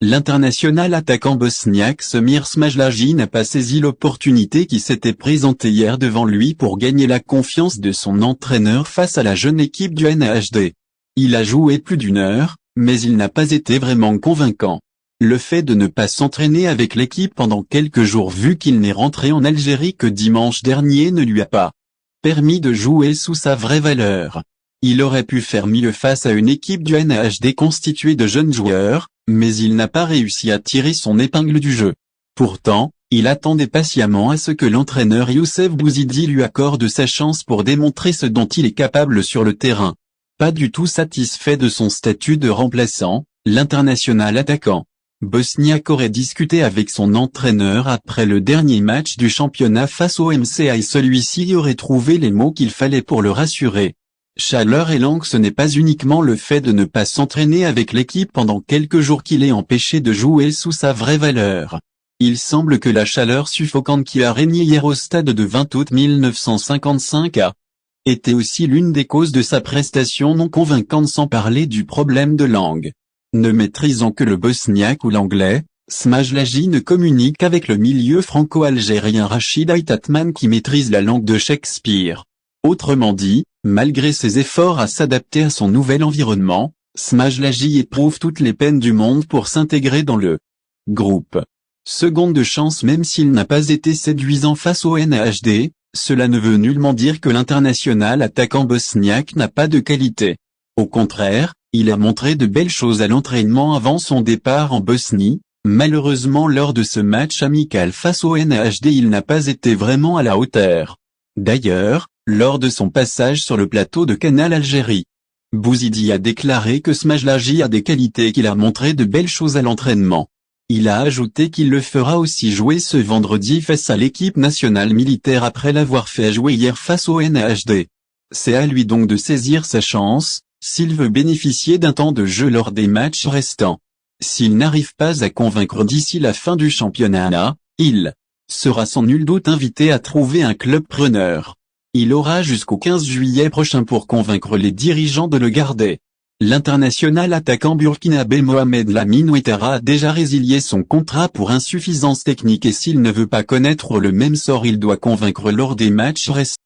L'international attaquant bosniaque Semir Smajlaji n'a pas saisi l'opportunité qui s'était présentée hier devant lui pour gagner la confiance de son entraîneur face à la jeune équipe du NAHD. Il a joué plus d'une heure, mais il n'a pas été vraiment convaincant. Le fait de ne pas s'entraîner avec l'équipe pendant quelques jours vu qu'il n'est rentré en Algérie que dimanche dernier ne lui a pas permis de jouer sous sa vraie valeur. Il aurait pu faire mieux face à une équipe du NAHD constituée de jeunes joueurs, mais il n'a pas réussi à tirer son épingle du jeu. Pourtant, il attendait patiemment à ce que l'entraîneur Youssef Bouzidi lui accorde sa chance pour démontrer ce dont il est capable sur le terrain. Pas du tout satisfait de son statut de remplaçant, l'international attaquant bosniaque aurait discuté avec son entraîneur après le dernier match du championnat face au MCA et celui-ci aurait trouvé les mots qu'il fallait pour le rassurer. Chaleur et langue, ce n'est pas uniquement le fait de ne pas s'entraîner avec l'équipe pendant quelques jours qui l'ait empêché de jouer sous sa vraie valeur. Il semble que la chaleur suffocante qui a régné hier au stade de 20 août 1955 a été aussi l'une des causes de sa prestation non convaincante, sans parler du problème de langue. Ne maîtrisant que le bosniaque ou l'anglais, Smajlaji ne communique qu'avec le milieu franco-algérien Rachid Aitatman qui maîtrise la langue de Shakespeare. Autrement dit, malgré ses efforts à s'adapter à son nouvel environnement, Smajlaji éprouve toutes les peines du monde pour s'intégrer dans le groupe. Seconde chance. Même s'il n'a pas été séduisant face au NAHD, cela ne veut nullement dire que l'international attaquant bosniaque n'a pas de qualité. Au contraire, il a montré de belles choses à l'entraînement avant son départ en Bosnie. Malheureusement, lors de ce match amical face au NAHD, il n'a pas été vraiment à la hauteur. D'ailleurs, lors de son passage sur le plateau de Canal Algérie, Bouzidi a déclaré que Smajlaji a des qualités et qu'il a montré de belles choses à l'entraînement. Il a ajouté qu'il le fera aussi jouer ce vendredi face à l'équipe nationale militaire après l'avoir fait jouer hier face au NAHD. C'est à lui donc de saisir sa chance, s'il veut bénéficier d'un temps de jeu lors des matchs restants. S'il n'arrive pas à convaincre d'ici la fin du championnat, il sera sans nul doute invité à trouver un club preneur. Il aura jusqu'au 15 juillet prochain pour convaincre les dirigeants de le garder. L'international attaquant burkinabé Mohamed Lamine Ouattara a déjà résilié son contrat pour insuffisance technique et s'il ne veut pas connaître le même sort, il doit convaincre lors des matchs restants.